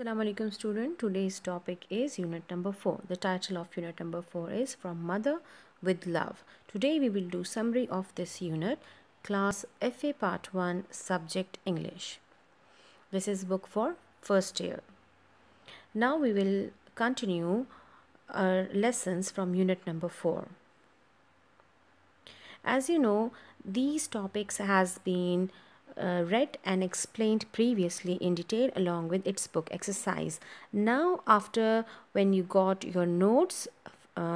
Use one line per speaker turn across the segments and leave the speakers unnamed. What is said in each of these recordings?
Assalamu alaikum student. Today's topic is unit number 4. The title of unit number 4 is From Mother with Love. Today we will do summary of this unit, class FA part 1, subject English. This is book for first year. Now we will continue our lessons from unit number 4. As you know, these topics has been read and explained previously in detail along with its book exercise. Now after when you got your notes,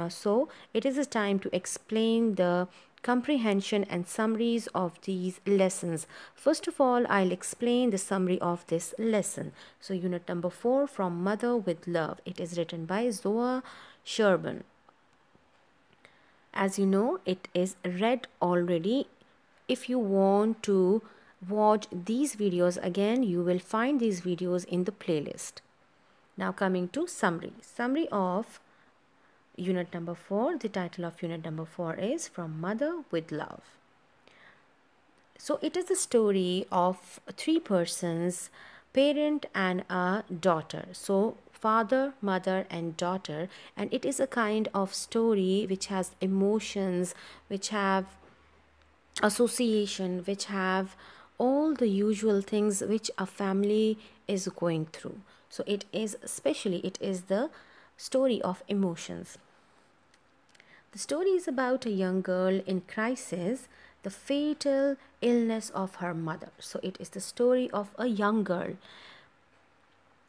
so it is a time to explain the comprehension and summaries of these lessons. First of all, I'll explain the summary of this lesson. So unit number 4, From Mother with Love. It is written by Zoa Sherban. As you know, it is read already. If you want to watch these videos again, you will find these videos in the playlist. Now coming to summary of unit number 4. The title of unit number 4 is From Mother with Love. So it is a story of 3 persons, parent and a daughter. So father, mother and daughter, and it is a kind of story which has emotions, which have association, which have all the usual things which a family is going through. So it is the story of emotions. The story is about a young girl in crisis, the fatal illness of her mother. So it is the story of a young girl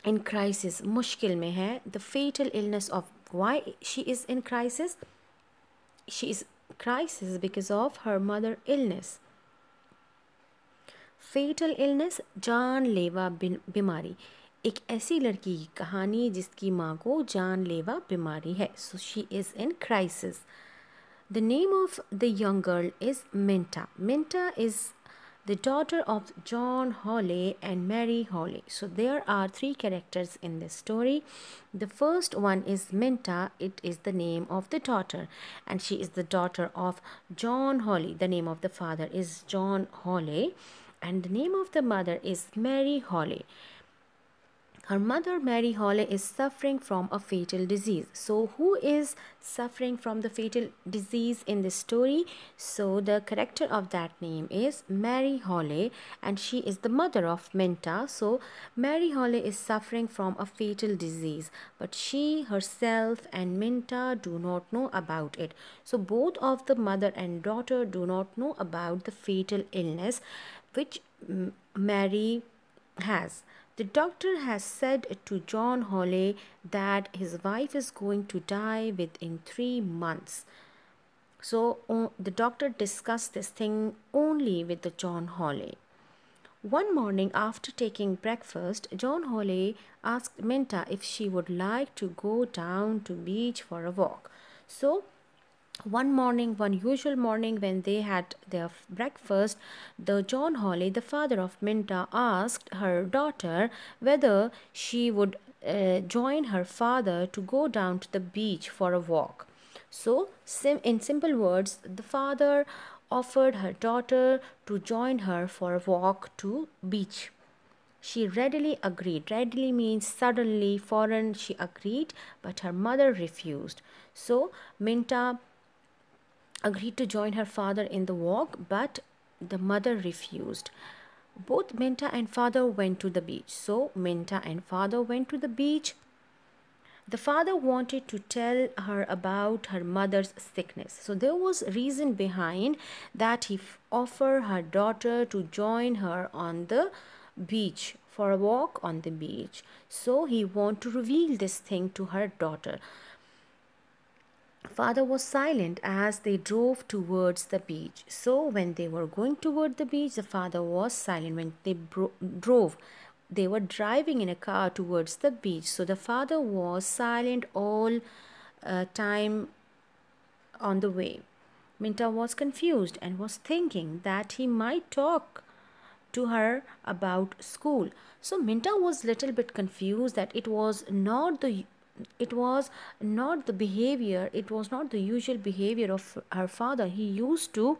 in crisis, मुश्किल में है. The fatal illness of, why she is in crisis? She is crisis because of her mother illness. Fatal illness, जानलेवा बीमारी. एक ऐसी लड़की की कहानी जिसकी माँ को जानलेवा बीमारी है. So she is in crisis. The name of the young girl is Minta. Minta is the daughter of John Hawley and Mary Hawley. So there are 3 characters in this story. The first one is Minta. It is the name of the daughter, and she is the daughter of John Hawley. The name of the father is John Hawley, and the name of the mother is Mary Hawley. Her mother, Mary Hawley, is suffering from a fatal disease. So who is suffering from the fatal disease in this story? So the character of that name is Mary Hawley, and she is the mother of Minta. So Mary Hawley is suffering from a fatal disease, but she herself and Minta do not know about it. So both of the mother and daughter do not know about the fatal illness which Mary has. The doctor has said to John Hawley that his wife is going to die within 3 months. So the doctor discussed this thing only with the John Hawley. One morning after taking breakfast, John Hawley asked Minta if she would like to go down to beach for a walk. So one usual morning when they had their breakfast, the John Hawley, the father of Minta, asked her daughter whether she would join her father to go down to the beach for a walk. So in simple words, the father offered her daughter to join her for a walk to beach. She readily agreed. Readily means suddenly, foreign. She agreed, but her mother refused. So Minta agreed to join her father in the walk, but the mother refused. Both Minta and father went to the beach. So Minta and father went to the beach. The father wanted to tell her about her mother's sickness. So there was reason behind that he offered her daughter to join her on the beach for a walk on the beach. So he wanted to reveal this thing to her daughter. Father was silent as they drove towards the beach. So when they were going toward the beach, the father was silent. When they drove, they were driving in a car towards the beach. So the father was silent all time on the way. Minta was confused and was thinking that he might talk to her about school. So Minta was little bit confused that it was not the behavior, it was not the usual behavior of her father. He used to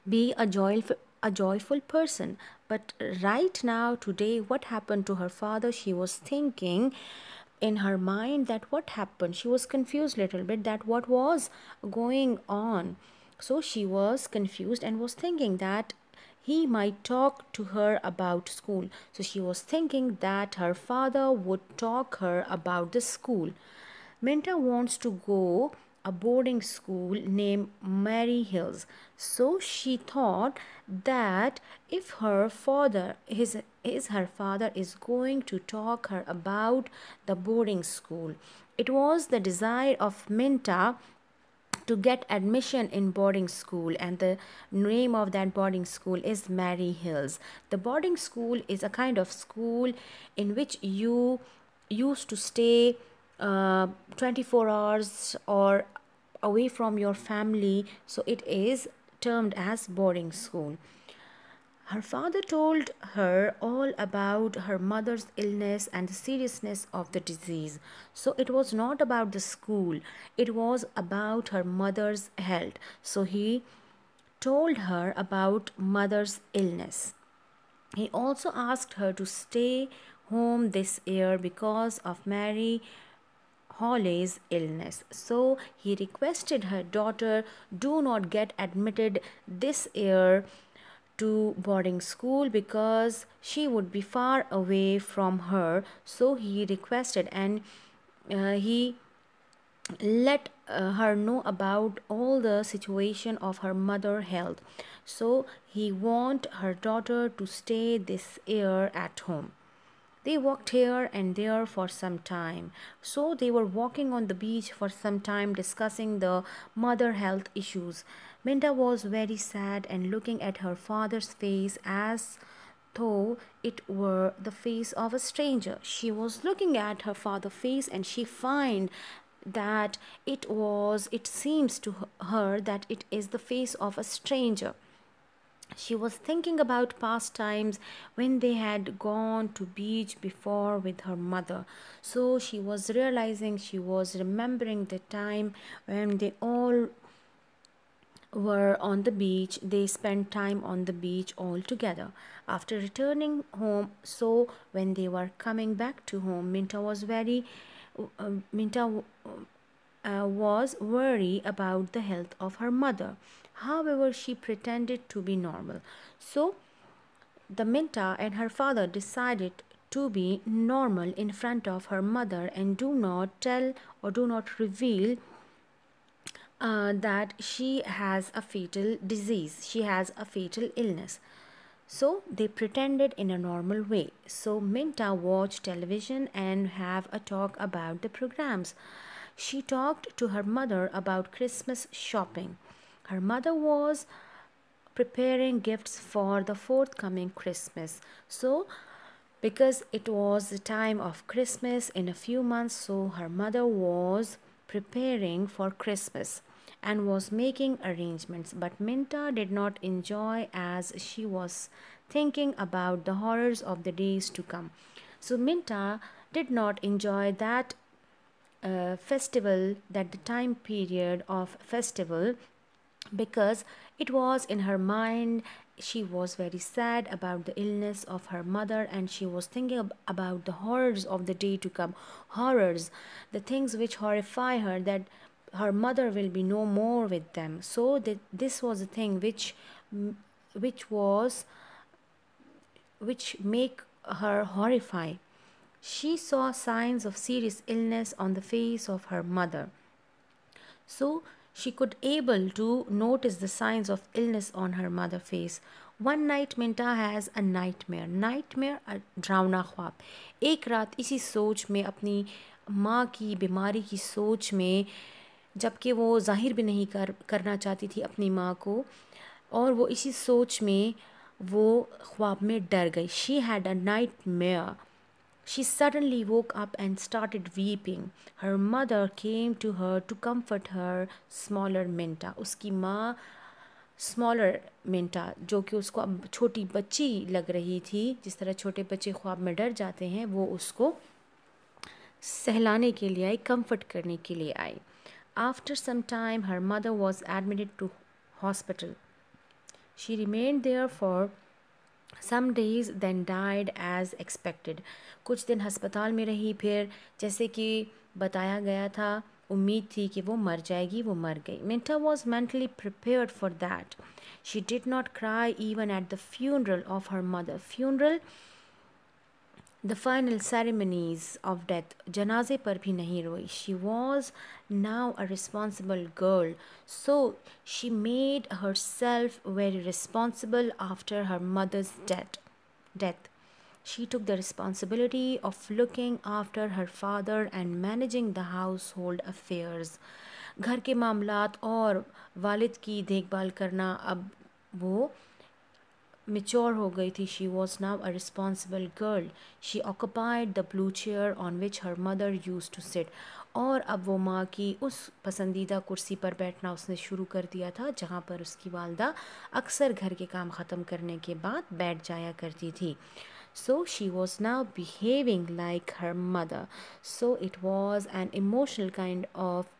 be a joyful person, But right now, today, what happened to her father? She was thinking in her mind that what happened. She was confused a little bit that what was going on. So she was confused and was thinking that he might talk to her about school. So she was thinking that her father would talk her about the school. Minta wants to go a boarding school named Mary Hills. So she thought that if her father is her father is going to talk her about the boarding school. It was the desire of Minta to get admission in boarding school, and the name of that boarding school is Mary Hills. The boarding school is a kind of school in which you used to stay 24 hours or away from your family, so it is termed as boarding school. Her father told her all about her mother's illness and the seriousness of the disease. So it was not about the school, it was about her mother's health. So he told her about mother's illness. He also asked her to stay home this year because of Mary Holly's illness. So he requested her daughter, do not get admitted this year to boarding school because she would be far away from her. So he requested, and he let her know about all the situation of her mother health. So he want her daughter to stay this year at home. They walked here and there for some time. So they were walking on the beach for some time discussing the mother health issues. Minta was very sad and looking at her father's face as though it were the face of a stranger. She was looking at her father's face and she find that it seems to her that it is the face of a stranger. She was thinking about past times when they had gone to beach before with her mother. So she was realizing, she was remembering the time when they all were on the beach. They spent time on the beach all together. After returning home, so when they were coming back to home, Minta was worried about the health of her mother. However, she pretended to be normal. So the Minta and her father decided to be normal in front of her mother and do not tell or do not reveal that she has a fatal disease, she has a fatal illness. So they pretended in a normal way. So Minta watched television and have a talk about the programs. She talked to her mother about Christmas shopping. Her mother was preparing gifts for the forthcoming Christmas. So because it was the time of Christmas in a few months, so her mother was preparing for Christmas and was making arrangements. But Minta did not enjoy as she was thinking about the horrors of the days to come. So Minta did not enjoy that festival, that the time period of festival, because it was in her mind. She was very sad about the illness of her mother and she was thinking about the horrors of the day to come, horrors, the things which horrify her, that her mother will be no more with them. So this was a thing which was which make her horrify. She saw signs of serious illness on the face of her mother. So she could able to notice the signs of illness on her mother's face. One night Minta has a nightmare a डरावना ख्वाब. एक रात इसी सोच में, अपनी माँ की बीमारी की सोच में, जबकि वो जाहिर भी नहीं करना चाहती थी अपनी माँ को, और वो इसी सोच में वो ख्वाब में डर गई. She had a nightmare. She suddenly woke up and started weeping. Her mother came to her to comfort her smaller Minta. उसकी माँ स्मॉलर मिंटा, जो कि उसको अब छोटी बच्ची लग रही थी, जिस तरह छोटे बच्चे ख्वाब में डर जाते हैं, वो उसको सहलाने के लिए आई, कंफर्ट करने के लिए आई. After some time, her mother was admitted to hospital. She remained there for Some days then died as expected. कुछ दिन अस्पताल में रही, फिर जैसे कि बताया गया था, उम्मीद थी कि वो मर जाएगी, वो मर गई. Minta was mentally prepared for that. She did not cry even at the funeral of her mother. Funeral, the final ceremonies of death, जनाजे पर भी नहीं रोई. She was now a responsible girl, so she made herself very responsible after her mother's death. She took the responsibility of looking after her father and managing the household affairs. घर के मामलात और वालिद की देखभाल करना अब वो mature हो गई थी. She was now a responsible girl. She occupied the blue chair on which her mother used to sit. और अब वो माँ की उस पसंदीदा कुर्सी पर बैठना उसने शुरू कर दिया था जहाँ पर उसकी वालदा अक्सर घर के काम ख़त्म करने के बाद बैठ जाया करती थी. So she was now behaving like her mother. So it was an emotional kind of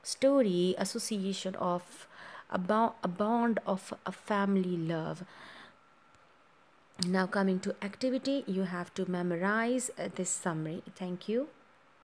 story, association of a bond of a family love. Now coming to activity, you have to memorize this summary. Thank you.